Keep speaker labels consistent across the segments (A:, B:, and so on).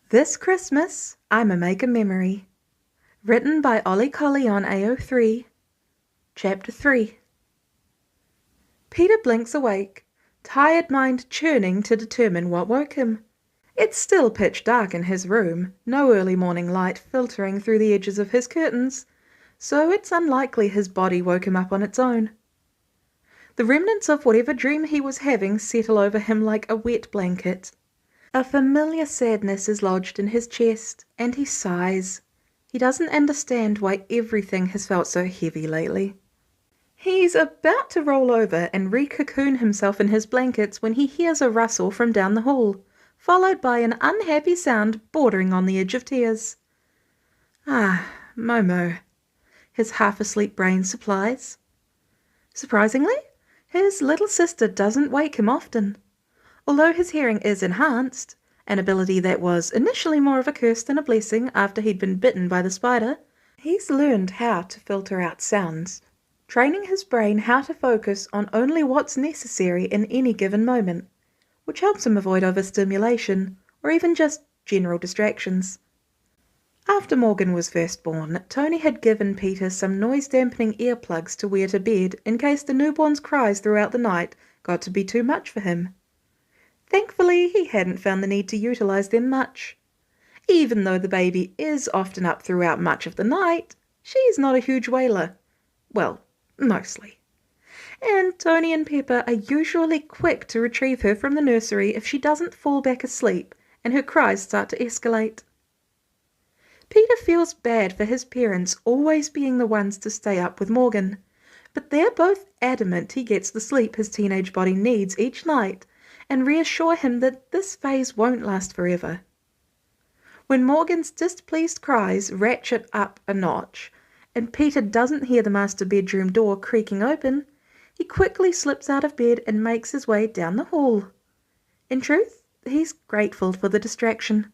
A: This Christmas, I'ma make a memory. Written by OllieCollie on Ao3. Chapter 3. Peter blinks awake, tired mind churning to determine what woke him. It's still pitch dark in his room, no early morning light filtering through the edges of his curtains, so it's unlikely his body woke him up on its own. The remnants of whatever dream he was having settle over him like a wet blanket. A familiar sadness is lodged in his chest, and he sighs. He doesn't understand why everything has felt so heavy lately. He's about to roll over and re-cocoon himself in his blankets when he hears a rustle from down the hall, followed by an unhappy sound bordering on the edge of tears. Ah, Momo, his half-asleep brain supplies. Surprisingly, his little sister doesn't wake him often. Although his hearing is enhanced, an ability that was initially more of a curse than a blessing after he'd been bitten by the spider, he's learned how to filter out sounds, training his brain how to focus on only what's necessary in any given moment, which helps him avoid overstimulation or even just general distractions. After Morgan was first born, Tony had given Peter some noise-dampening earplugs to wear to bed in case the newborn's cries throughout the night got to be too much for him. Thankfully, he hadn't found the need to utilize them much. Even though the baby is often up throughout much of the night, she's not a huge wailer. Well, mostly. And Tony and Pepper are usually quick to retrieve her from the nursery if she doesn't fall back asleep and her cries start to escalate. Peter feels bad for his parents always being the ones to stay up with Morgan, but they're both adamant he gets the sleep his teenage body needs each night, and reassure him that this phase won't last forever. When Morgan's displeased cries ratchet up a notch, and Peter doesn't hear the master bedroom door creaking open, he quickly slips out of bed and makes his way down the hall. In truth, he's grateful for the distraction.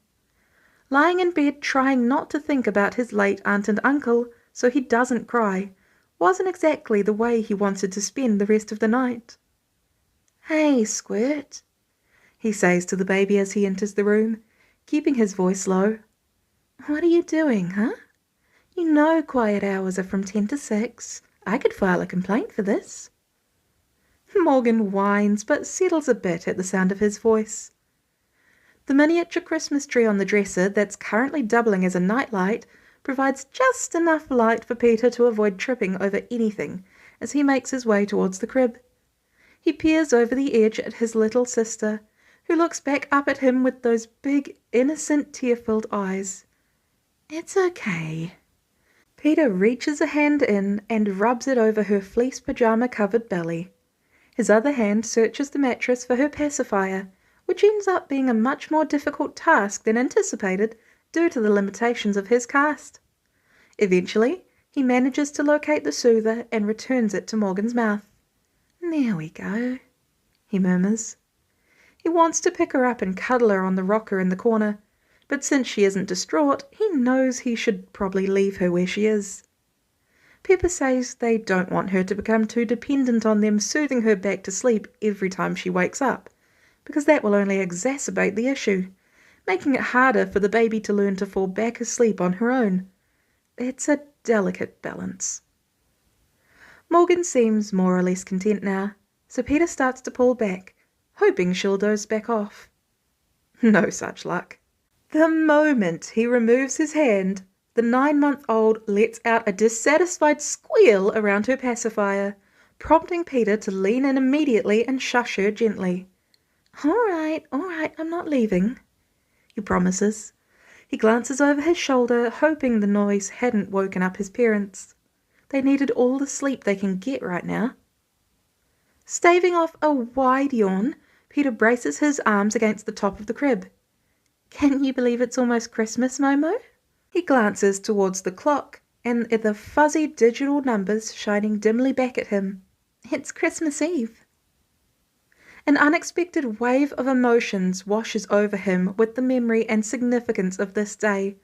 A: Lying in bed trying not to think about his late aunt and uncle so he doesn't cry wasn't exactly the way he wanted to spend the rest of the night. "Hey, Squirt," he says to the baby as he enters the room, keeping his voice low. "What are you doing, huh? You know quiet hours are from 10 to 6. I could file a complaint for this." Morgan whines but settles a bit at the sound of his voice. The miniature Christmas tree on the dresser that's currently doubling as a nightlight provides just enough light for Peter to avoid tripping over anything as he makes his way towards the crib. He peers over the edge at his little sister, who looks back up at him with those big, innocent, tear-filled eyes. "It's okay." Peter reaches a hand in and rubs it over her fleece pajama-covered belly. His other hand searches the mattress for her pacifier, which ends up being a much more difficult task than anticipated due to the limitations of his cast. Eventually, he manages to locate the soother and returns it to Morgan's mouth. "There we go," he murmurs. He wants to pick her up and cuddle her on the rocker in the corner, but since she isn't distraught, he knows he should probably leave her where she is. Pepper says they don't want her to become too dependent on them soothing her back to sleep every time she wakes up, because that will only exacerbate the issue, making it harder for the baby to learn to fall back asleep on her own. It's a delicate balance. Morgan seems more or less content now, so Peter starts to pull back, hoping she'll doze back off. No such luck. The moment he removes his hand, the 9-month-old lets out a dissatisfied squeal around her pacifier, prompting Peter to lean in immediately and shush her gently. All right, I'm not leaving," he promises. He glances over his shoulder, hoping the noise hadn't woken up his parents. They needed all the sleep they can get right now. Staving off a wide yawn, Peter braces his arms against the top of the crib. "Can you believe it's almost Christmas, Momo?" He glances towards the clock and at the fuzzy digital numbers shining dimly back at him. It's Christmas Eve. An unexpected wave of emotions washes over him with the memory and significance of this day,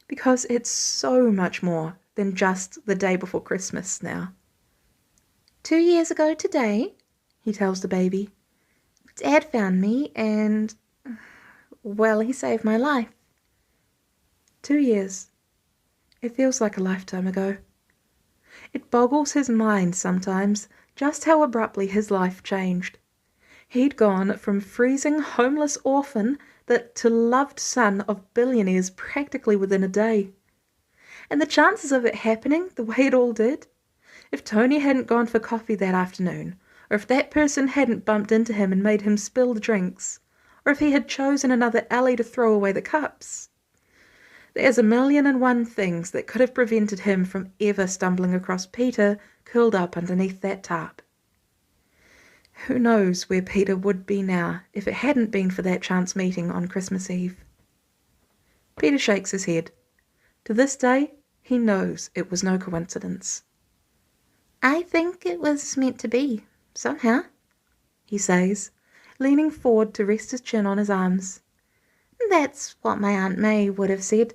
A: because it's so much more than just the day before Christmas now. 2 years ago today," he tells the baby, "Dad found me and, well, he saved my life. 2 years. It feels like a lifetime ago. It boggles his mind sometimes just how abruptly his life changed. He'd gone from freezing homeless orphan to loved son of billionaires practically within a day. And the chances of it happening the way it all did? If Tony hadn't gone for coffee that afternoon, or if that person hadn't bumped into him and made him spill the drinks, or if he had chosen another alley to throw away the cups. There's 1,000,001 things that could have prevented him from ever stumbling across Peter curled up underneath that tarp. Who knows where Peter would be now if it hadn't been for that chance meeting on Christmas Eve? Peter shakes his head. To this day, he knows it was no coincidence. "I think it was meant to be, somehow," he says, leaning forward to rest his chin on his arms. "That's what my Aunt May would have said.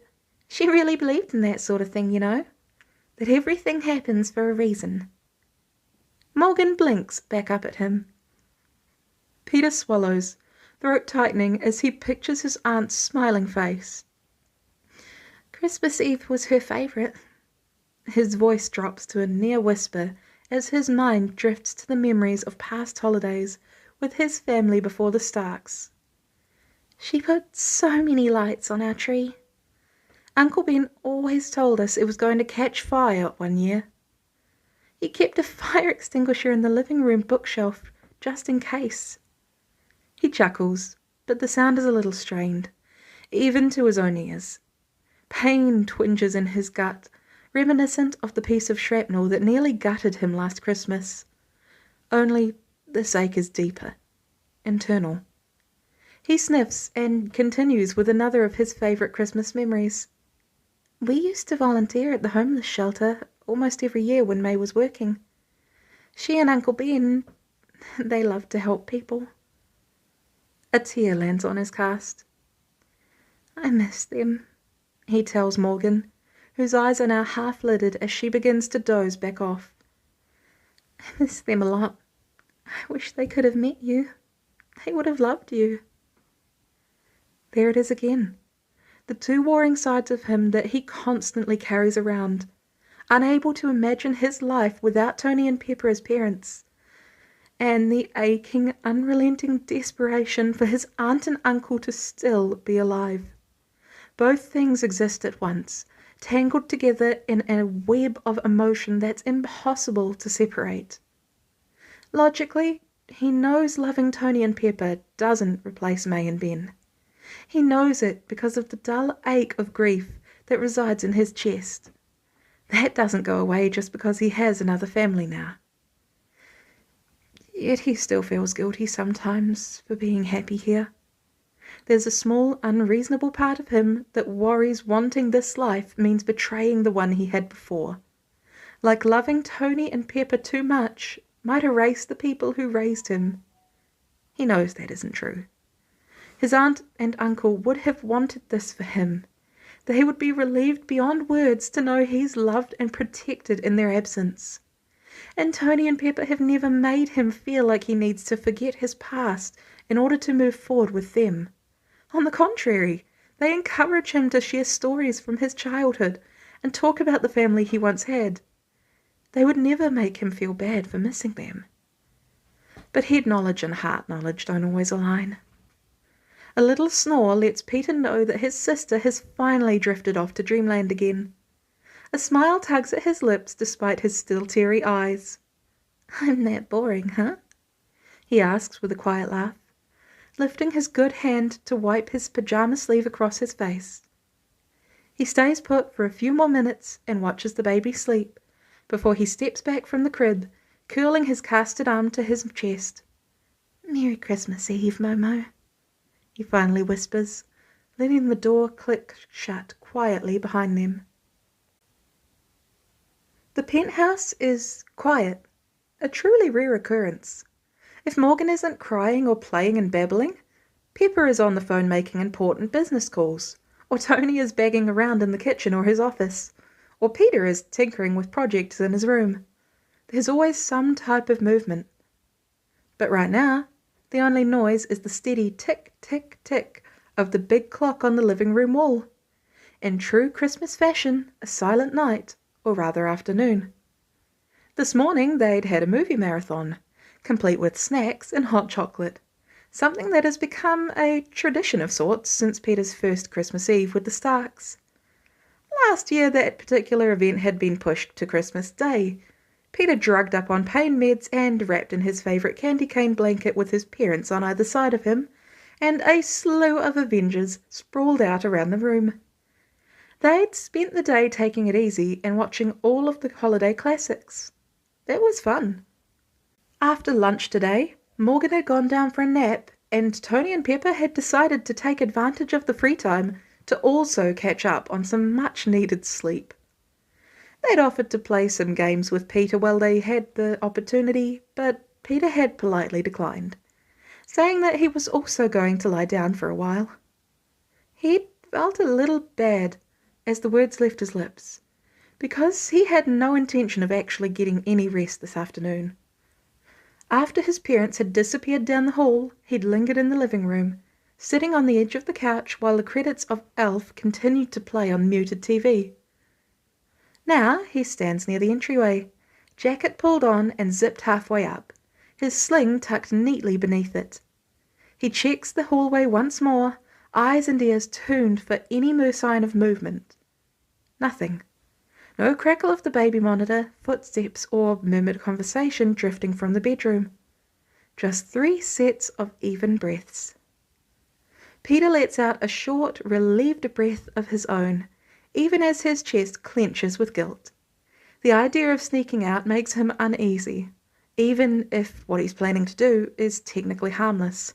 A: She really believed in that sort of thing, you know, that everything happens for a reason." Morgan blinks back up at him. Peter swallows, throat tightening as he pictures his aunt's smiling face. "Christmas Eve was her favourite." His voice drops to a near whisper as his mind drifts to the memories of past holidays with his family before the Starks. "She put so many lights on our tree. Uncle Ben always told us it was going to catch fire one year. He kept a fire extinguisher in the living room bookshelf just in case." He chuckles, but the sound is a little strained, even to his own ears. Pain twinges in his gut, reminiscent of the piece of shrapnel that nearly gutted him last Christmas. Only this ache is deeper, internal. He sniffs and continues with another of his favourite Christmas memories. "We used to volunteer at the homeless shelter almost every year when May was working. She and Uncle Ben, they loved to help people." A tear lands on his cast. "I miss them," he tells Morgan, whose eyes are now half-lidded as she begins to doze back off. "I miss them a lot. I wish they could have met you. They would have loved you." There it is again. The two warring sides of him that he constantly carries around, unable to imagine his life without Tony and Pepper as parents, and the aching, unrelenting desperation for his aunt and uncle to still be alive. Both things exist at once, tangled together in a web of emotion that's impossible to separate. Logically, he knows loving Tony and Pepper doesn't replace May and Ben. He knows it because of the dull ache of grief that resides in his chest. That doesn't go away just because he has another family now. Yet he still feels guilty sometimes for being happy here. There's a small, unreasonable part of him that worries wanting this life means betraying the one he had before. Like loving Tony and Pepper too much might erase the people who raised him. He knows that isn't true. His aunt and uncle would have wanted this for him. They would be relieved beyond words to know he's loved and protected in their absence. And Tony and Pepper have never made him feel like he needs to forget his past in order to move forward with them. On the contrary, they encourage him to share stories from his childhood and talk about the family he once had. They would never make him feel bad for missing them. But head knowledge and heart knowledge don't always align. A little snore lets Peter know that his sister has finally drifted off to dreamland again. A smile tugs at his lips despite his still teary eyes. "I'm that boring, huh?" he asks with a quiet laugh, lifting his good hand to wipe his pajama sleeve across his face. He stays put for a few more minutes and watches the baby sleep before he steps back from the crib, curling his casted arm to his chest. "Merry Christmas Eve, Momo," he finally whispers, letting the door click shut quietly behind them. The penthouse is quiet, a truly rare occurrence. If Morgan isn't crying or playing and babbling, Pepper is on the phone making important business calls, or Tony is bagging around in the kitchen or his office, or Peter is tinkering with projects in his room. There's always some type of movement. But right now, the only noise is the steady tick, tick, tick of the big clock on the living room wall. In true Christmas fashion, a silent night, or rather afternoon. This morning they'd had a movie marathon, complete with snacks and hot chocolate, something that has become a tradition of sorts since Peter's first Christmas Eve with the Starks. Last year that particular event had been pushed to Christmas Day, Peter drugged up on pain meds and wrapped in his favourite candy cane blanket with his parents on either side of him, and a slew of Avengers sprawled out around the room. They'd spent the day taking it easy and watching all of the holiday classics. That was fun. After lunch today, Morgan had gone down for a nap, and Tony and Pepper had decided to take advantage of the free time to also catch up on some much-needed sleep. They'd offered to play some games with Peter while they had the opportunity, but Peter had politely declined, saying that he was also going to lie down for a while. He'd felt a little bad as the words left his lips, because he had no intention of actually getting any rest this afternoon. After his parents had disappeared down the hall, he'd lingered in the living room, sitting on the edge of the couch while the credits of Elf continued to play on muted TV. Now he stands near the entryway, jacket pulled on and zipped halfway up, his sling tucked neatly beneath it. He checks the hallway once more, eyes and ears tuned for any more sign of movement. Nothing. No crackle of the baby monitor, footsteps, or murmured conversation drifting from the bedroom. Just 3 sets of even breaths. Peter lets out a short, relieved breath of his own, even as his chest clenches with guilt. The idea of sneaking out makes him uneasy, even if what he's planning to do is technically harmless.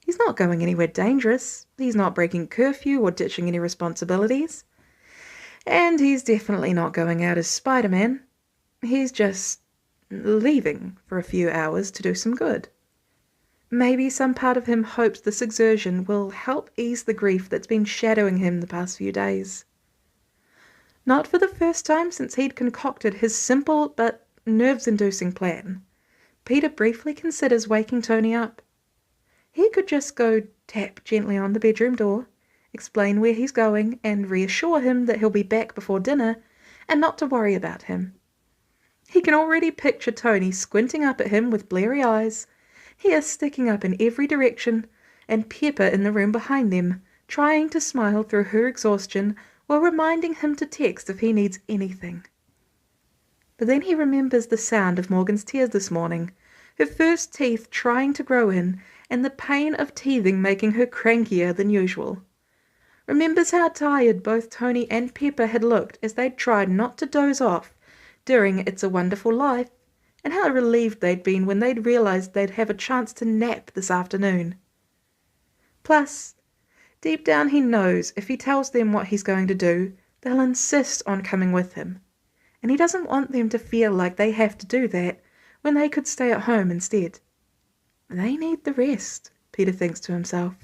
A: He's not going anywhere dangerous, he's not breaking curfew or ditching any responsibilities, and he's definitely not going out as Spider-Man. He's just leaving for a few hours to do some good. Maybe some part of him hopes this exertion will help ease the grief that's been shadowing him the past few days. Not for the first time since he'd concocted his simple but nerves-inducing plan, Peter briefly considers waking Tony up. He could just go tap gently on the bedroom door, explain where he's going, and reassure him that he'll be back before dinner and not to worry about him. He can already picture Tony squinting up at him with bleary eyes, hair sticking up in every direction, and Pepper in the room behind them, trying to smile through her exhaustion while reminding him to text if he needs anything. But then he remembers the sound of Morgan's tears this morning, her first teeth trying to grow in, and the pain of teething making her crankier than usual. Remembers how tired both Tony and Pepper had looked as they'd tried not to doze off during It's a Wonderful Life, and how relieved they'd been when they'd realized they'd have a chance to nap this afternoon. Plus, deep down he knows if he tells them what he's going to do, they'll insist on coming with him, and he doesn't want them to feel like they have to do that when they could stay at home instead. They need the rest, Peter thinks to himself.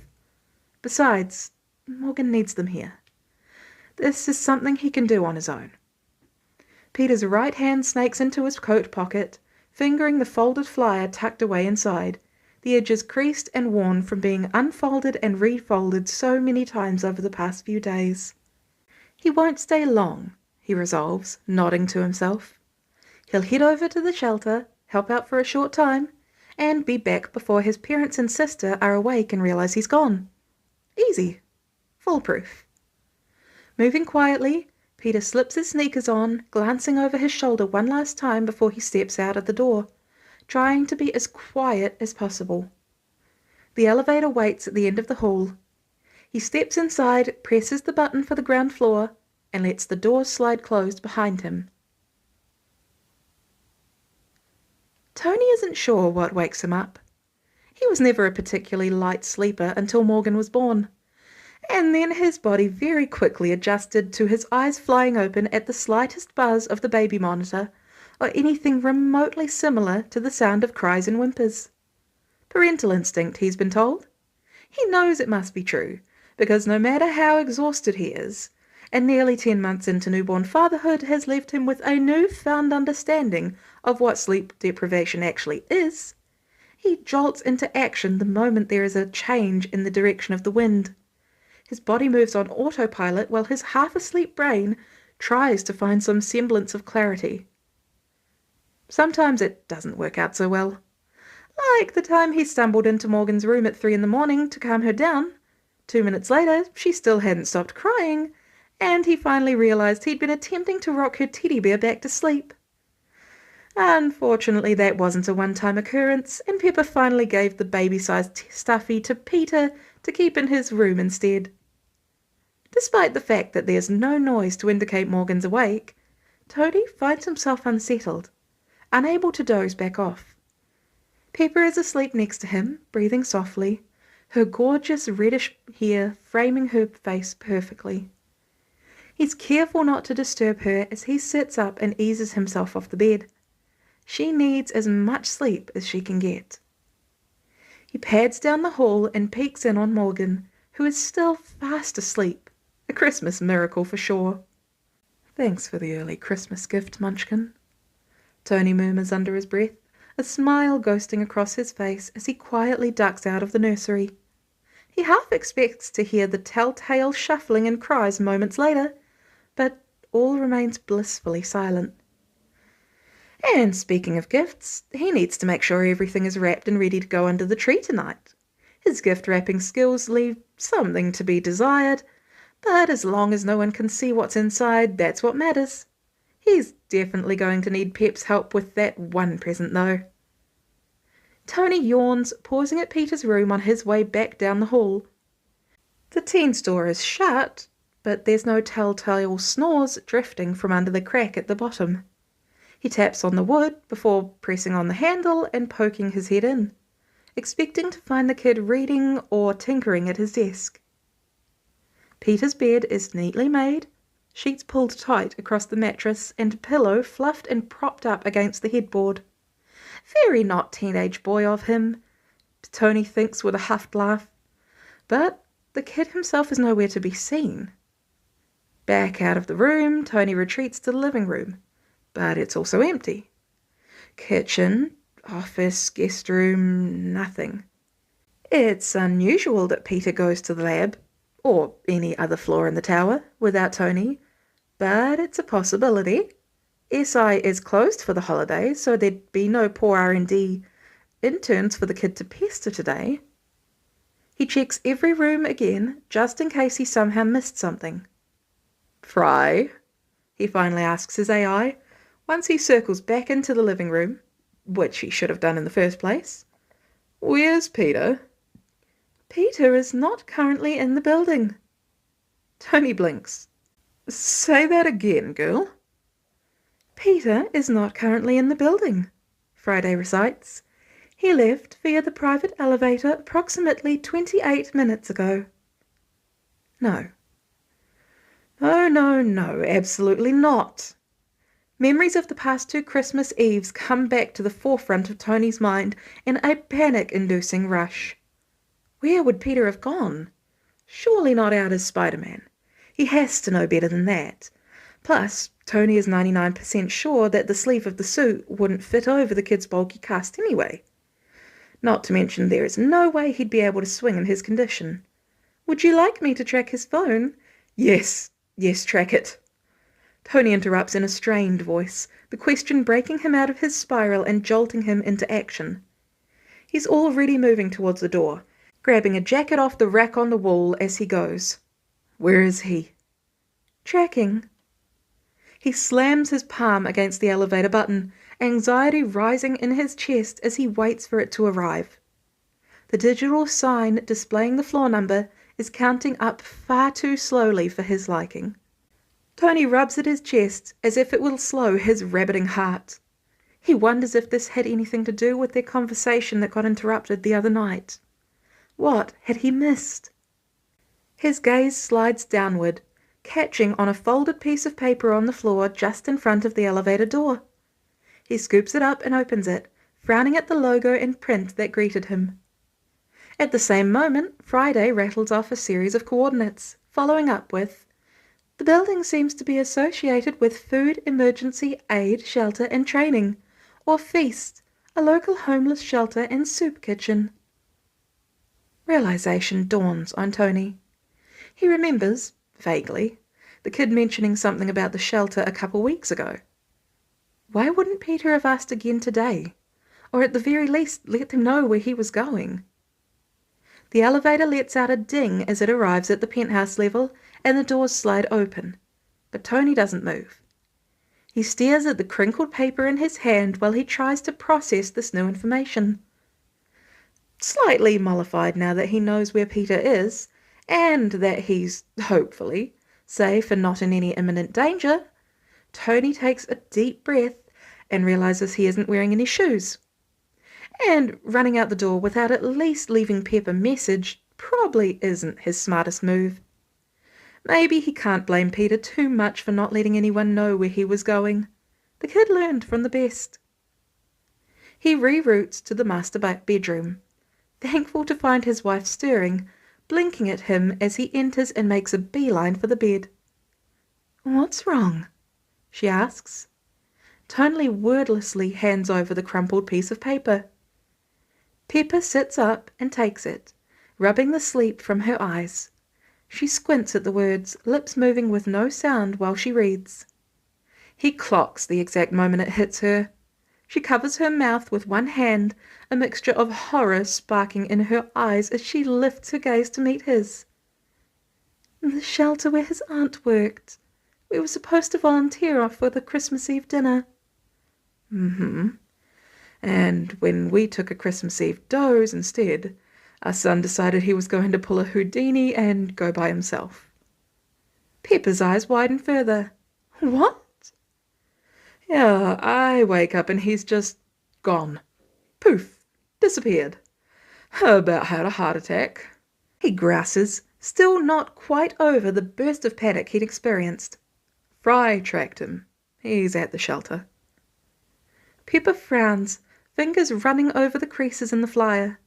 A: Besides, Morgan needs them here. This is something he can do on his own. Peter's right hand snakes into his coat pocket, fingering the folded flyer tucked away inside, the edges creased and worn from being unfolded and refolded so many times over the past few days. He won't stay long, he resolves, nodding to himself. He'll head over to the shelter, help out for a short time, and be back before his parents and sister are awake and realize he's gone. Easy. Foolproof. Moving quietly, Peter slips his sneakers on, glancing over his shoulder one last time before he steps out of the door, trying to be as quiet as possible. The elevator waits at the end of the hall. He steps inside, presses the button for the ground floor, and lets the door slide closed behind him. Tony isn't sure what wakes him up. He was never a particularly light sleeper until Morgan was born, and then his body very quickly adjusted to his eyes flying open at the slightest buzz of the baby monitor, or anything remotely similar to the sound of cries and whimpers. Parental instinct, he's been told. He knows it must be true, because no matter how exhausted he is, and nearly 10 months into newborn fatherhood has left him with a newfound understanding of what sleep deprivation actually is, he jolts into action the moment there is a change in the direction of the wind. His body moves on autopilot while his half-asleep brain tries to find some semblance of clarity. Sometimes it doesn't work out so well. Like the time he stumbled into Morgan's room at 3 in the morning to calm her down. 2 minutes later, she still hadn't stopped crying, and he finally realized he'd been attempting to rock her teddy bear back to sleep. Unfortunately, that wasn't a one-time occurrence, and Pepper finally gave the baby-sized stuffy to Peter to keep in his room instead. Despite the fact that there's no noise to indicate Morgan's awake, Tony finds himself unsettled, unable to doze back off. Pepper is asleep next to him, breathing softly, her gorgeous reddish hair framing her face perfectly. He's careful not to disturb her as he sits up and eases himself off the bed. She needs as much sleep as she can get. He pads down the hall and peeks in on Morgan, who is still fast asleep. A Christmas miracle for sure. "Thanks for the early Christmas gift, Munchkin," Tony murmurs under his breath, a smile ghosting across his face as he quietly ducks out of the nursery. He half expects to hear the telltale shuffling and cries moments later, but all remains blissfully silent. And speaking of gifts, he needs to make sure everything is wrapped and ready to go under the tree tonight. His gift wrapping skills leave something to be desired, but as long as no one can see what's inside, that's what matters. He's definitely going to need Pep's help with that one present, though. Tony yawns, pausing at Peter's room on his way back down the hall. The teen store is shut, but there's no telltale snores drifting from under the crack at the bottom. He taps on the wood before pressing on the handle and poking his head in, expecting to find the kid reading or tinkering at his desk. Peter's bed is neatly made, sheets pulled tight across the mattress and a pillow fluffed and propped up against the headboard. Very not teenage boy of him, Tony thinks with a huffed laugh, but the kid himself is nowhere to be seen. Back out of the room, Tony retreats to the living room, but it's also empty. Kitchen, office, guest room, nothing. It's unusual that Peter goes to the lab, or any other floor in the tower, without Tony, but it's a possibility. SI is closed for the holidays, so there'd be no poor R&D interns for the kid to pester today. He checks every room again, just in case he somehow missed something. "Fry?" he finally asks his AI, once he circles back into the living room, which he should have done in the first place. "Where's Peter?" "Peter is not currently in the building." Tony blinks. "Say that again, girl." "Peter is not currently in the building," Friday recites. "He left via the private elevator approximately 28 minutes ago." No. No, absolutely not. Memories of the past 2 Christmas Eves come back to the forefront of Tony's mind in a panic-inducing rush. Where would Peter have gone? Surely not out as Spider-Man. He has to know better than that. Plus, Tony is 99% sure that the sleeve of the suit wouldn't fit over the kid's bulky cast anyway. Not to mention there is no way he'd be able to swing in his condition. "Would you like me to track his phone?" Yes, track it." Tony interrupts in a strained voice, the question breaking him out of his spiral and jolting him into action. He's already moving towards the door, grabbing a jacket off the rack on the wall as he goes. "Where is he?" "Tracking." He slams his palm against the elevator button, anxiety rising in his chest as he waits for it to arrive. The digital sign displaying the floor number is counting up far too slowly for his liking. Tony rubs at his chest as if it will slow his rabbiting heart. He wonders if this had anything to do with their conversation that got interrupted the other night. What had he missed? His gaze slides downward, catching on a folded piece of paper on the floor just in front of the elevator door. He scoops it up and opens it, frowning at the logo in print that greeted him. At the same moment, Friday rattles off a series of coordinates, following up with, "The building seems to be associated with Food Emergency Aid Shelter and Training, or FEAST, a local homeless shelter and soup kitchen." Realization dawns on Tony. He remembers, vaguely, the kid mentioning something about the shelter a couple weeks ago. Why wouldn't Peter have asked again today? Or at the very least let them know where he was going? The elevator lets out a ding as it arrives at the penthouse level, and the doors slide open. But Tony doesn't move. He stares at the crinkled paper in his hand while he tries to process this new information. Slightly mollified now that he knows where Peter is, and that he's, hopefully, safe and not in any imminent danger, Tony takes a deep breath and realizes he isn't wearing any shoes. And running out the door without at least leaving Pip a message probably isn't his smartest move. Maybe he can't blame Peter too much for not letting anyone know where he was going. The kid learned from the best. He reroutes to the master bedroom, thankful to find his wife stirring, blinking at him as he enters and makes a beeline for the bed. "What's wrong?" she asks. Tony wordlessly hands over the crumpled piece of paper. Pepper sits up and takes it, rubbing the sleep from her eyes. She squints at the words, lips moving with no sound while she reads. He clocks the exact moment it hits her. She covers her mouth with one hand, a mixture of horror sparking in her eyes as she lifts her gaze to meet his. "The shelter where his aunt worked. We were supposed to volunteer for the Christmas Eve dinner." "Mm-hmm. And when we took a Christmas Eve doze instead, our son decided he was going to pull a Houdini and go by himself." Pepper's eyes widen further. "What?" "Yeah, I wake up and he's just gone. Poof, disappeared. About had a heart attack." He grouses, still not quite over the burst of panic he'd experienced. Fry tracked him. He's at the shelter. Pepper frowns, fingers running over the creases in the flyer.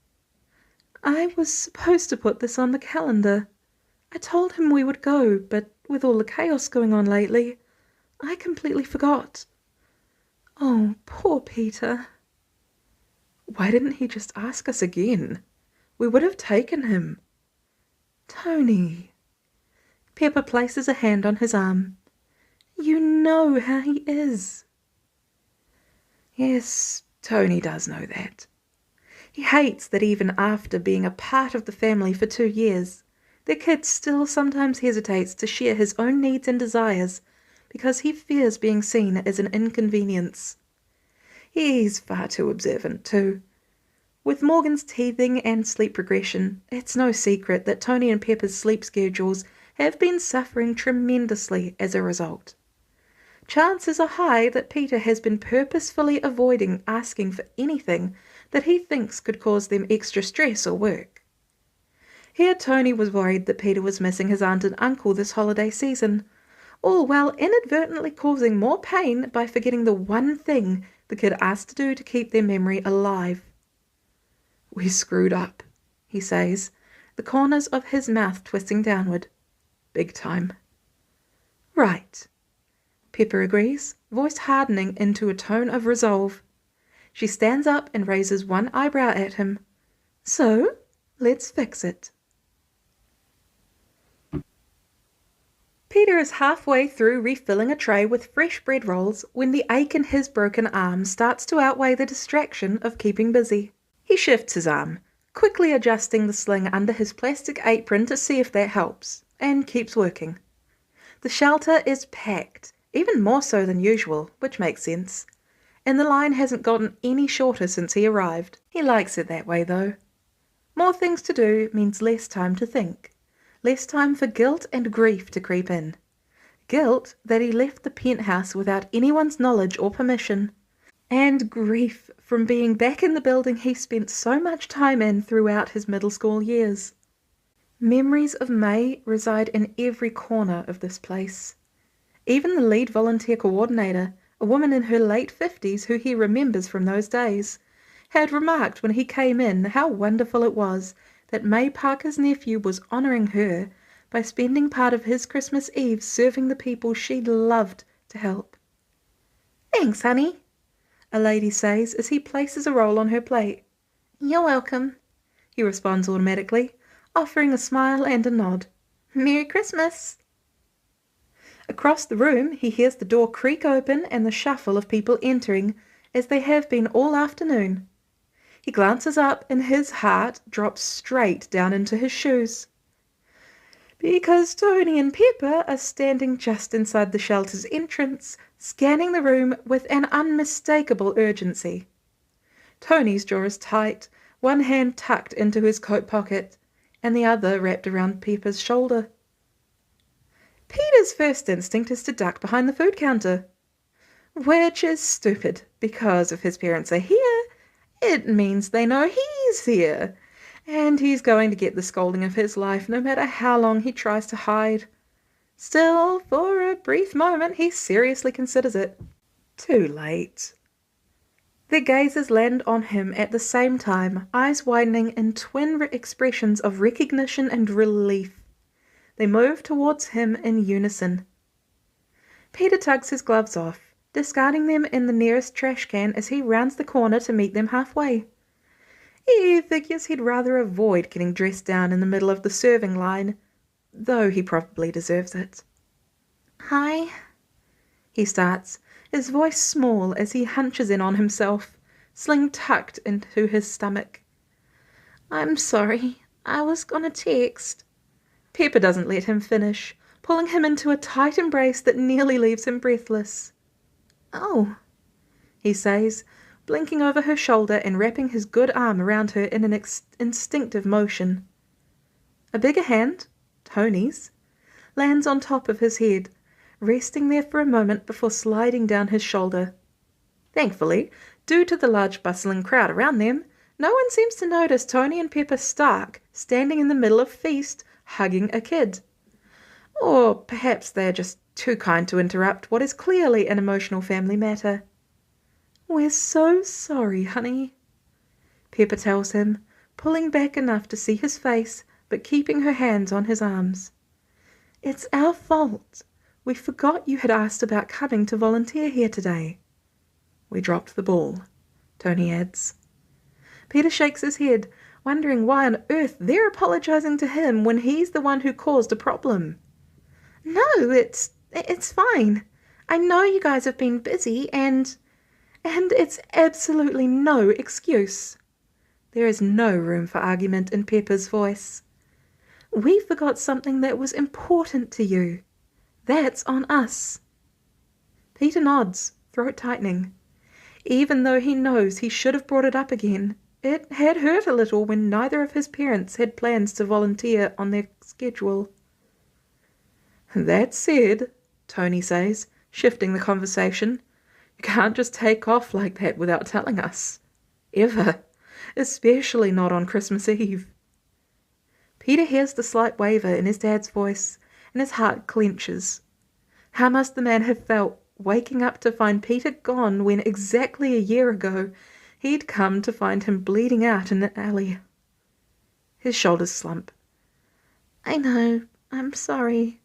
A: "I was supposed to put this on the calendar. I told him we would go, but with all the chaos going on lately, I completely forgot. Oh, poor Peter." "Why didn't he just ask us again? We would have taken him." "Tony." Pepper places a hand on his arm. "You know how he is." Yes, Tony does know that. He hates that even after being a part of the family for 2 years, the kid still sometimes hesitates to share his own needs and desires because he fears being seen as an inconvenience. He's far too observant, too. With Morgan's teething and sleep regression, it's no secret that Tony and Pepper's sleep schedules have been suffering tremendously as a result. Chances are high that Peter has been purposefully avoiding asking for anything that he thinks could cause them extra stress or work. Here Tony was worried that Peter was missing his aunt and uncle this holiday season, all while inadvertently causing more pain by forgetting the one thing the kid asked to do to keep their memory alive. "We screwed up," he says, the corners of his mouth twisting downward. "Big time." "Right," Pepper agrees, voice hardening into a tone of resolve. She stands up and raises one eyebrow at him. "So, let's fix it." Peter is halfway through refilling a tray with fresh bread rolls when the ache in his broken arm starts to outweigh the distraction of keeping busy. He shifts his arm, quickly adjusting the sling under his plastic apron to see if that helps, and keeps working. The shelter is packed, even more so than usual, which makes sense. And the line hasn't gotten any shorter since he arrived. He likes it that way, though. More things to do means less time to think. Less time for guilt and grief to creep in. Guilt that he left the penthouse without anyone's knowledge or permission. And grief from being back in the building he spent so much time in throughout his middle school years. Memories of May reside in every corner of this place. Even the lead volunteer coordinator, a woman in her late 50s who he remembers from those days, had remarked when he came in how wonderful it was that May Parker's nephew was honouring her by spending part of his Christmas Eve serving the people she'd loved to help. "Thanks, honey," a lady says as he places a roll on her plate. "You're welcome," he responds automatically, offering a smile and a nod. Merry Christmas! Across the room he hears the door creak open and the shuffle of people entering, as they have been all afternoon. He glances up and his heart drops straight down into his shoes. Because Tony and Pepper are standing just inside the shelter's entrance, scanning the room with an unmistakable urgency. Tony's jaw is tight, one hand tucked into his coat pocket, and the other wrapped around Pepper's shoulder. Peter's first instinct is to duck behind the food counter, which is stupid because if his parents are here, it means they know he's here, and he's going to get the scolding of his life no matter how long he tries to hide. Still, for a brief moment, he seriously considers it. Too late. Their gazes land on him at the same time, eyes widening in twin expressions of recognition and relief. They move towards him in unison. Peter tugs his gloves off, discarding them in the nearest trash can as he rounds the corner to meet them halfway. He figures he'd rather avoid getting dressed down in the middle of the serving line, though he probably deserves it. "Hi," he starts, his voice small as he hunches in on himself, sling tucked into his stomach. "I'm sorry, I was gonna text." Pepper doesn't let him finish, pulling him into a tight embrace that nearly leaves him breathless. "Oh," he says, blinking over her shoulder and wrapping his good arm around her in an instinctive motion. A bigger hand, Tony's, lands on top of his head, resting there for a moment before sliding down his shoulder. Thankfully, due to the large bustling crowd around them, no one seems to notice Tony and Pepper Stark standing in the middle of feast, hugging a kid. Or perhaps they are just too kind to interrupt what is clearly an emotional family matter. "We're so sorry, honey," Pepper tells him, pulling back enough to see his face, but keeping her hands on his arms. "It's our fault. We forgot you had asked about coming to volunteer here today." "We dropped the ball," Tony adds. Peter shakes his head, wondering why on earth they're apologizing to him when he's the one who caused a problem. "No, it's fine. I know you guys have been busy and it's absolutely no excuse." There is no room for argument in Pepper's voice. "We forgot something that was important to you. That's on us." Peter nods, throat tightening. Even though he knows he should have brought it up again, it had hurt a little when neither of his parents had plans to volunteer on their schedule. "That said," Tony says, shifting the conversation, "you can't just take off like that without telling us. Ever. Especially not on Christmas Eve." Peter hears the slight waver in his dad's voice, and his heart clenches. How must the man have felt waking up to find Peter gone when exactly a year ago he'd come to find him bleeding out in the alley? His shoulders slump. "I know, I'm sorry.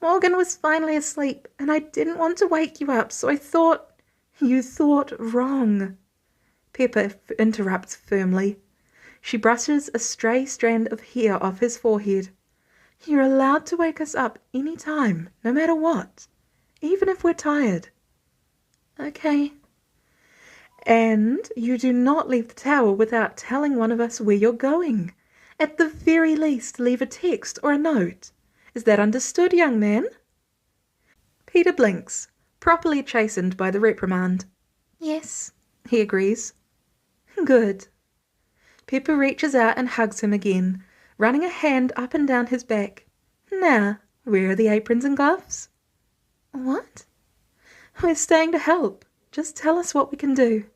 A: Morgan was finally asleep, and I didn't want to wake you up, so I thought—" "You thought wrong," Pepper interrupts firmly. She brushes a stray strand of hair off his forehead. "You're allowed to wake us up any time, no matter what, even if we're tired." "Okay." "And you do not leave the tower without telling one of us where you're going. At the very least, leave a text or a note. Is that understood, young man?" Peter blinks, properly chastened by the reprimand. "Yes," he agrees. "Good." Pepper reaches out and hugs him again, running a hand up and down his back. "Now, where are the aprons and gloves?" "What?" "We're staying to help. Just tell us what we can do."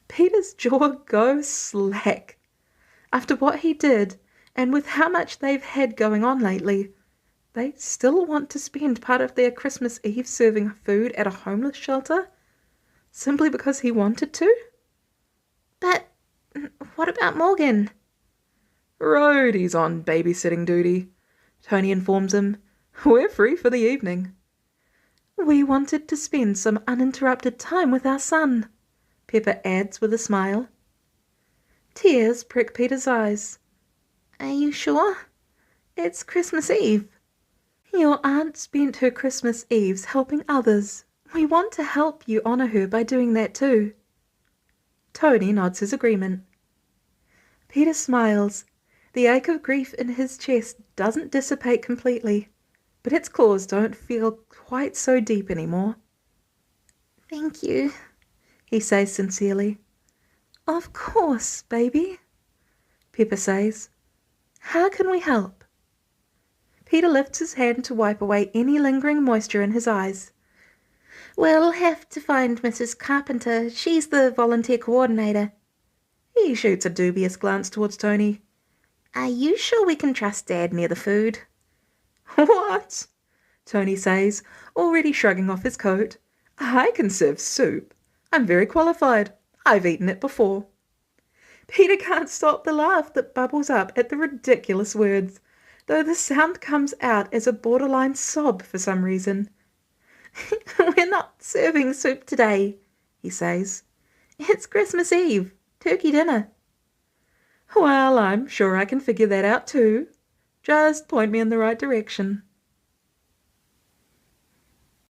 A: Peter's jaw goes slack. After what he did, and with how much they've had going on lately, they still want to spend part of their Christmas Eve serving food at a homeless shelter? Simply because he wanted to? "But what about Morgan?" "Rhodey's on babysitting duty," Tony informs him. "We're free for the evening." "We wanted to spend some uninterrupted time with our son," Pepper adds with a smile. Tears prick Peter's eyes. Are you sure? It's Christmas Eve. Your aunt spent her Christmas Eves helping others. We want to help you honour her by doing that too. Tony nods his agreement. Peter smiles. The ache of grief in his chest doesn't dissipate completely, but its claws don't feel quite so deep anymore. Thank you, he says sincerely. Of course, baby, Pepper says. How can we help? Peter lifts his hand to wipe away any lingering moisture in his eyes. We'll have to find Mrs. Carpenter. She's the volunteer coordinator. He shoots a dubious glance towards Tony. Are you sure we can trust Dad near the food? What? Tony says, already shrugging off his coat. I can serve soup. I'm very qualified. I've eaten it before. Peter can't stop the laugh that bubbles up at the ridiculous words, though the sound comes out as a borderline sob for some reason. We're not serving soup today, he says. It's Christmas Eve, turkey dinner. Well, I'm sure I can figure that out too. Just point me in the right direction.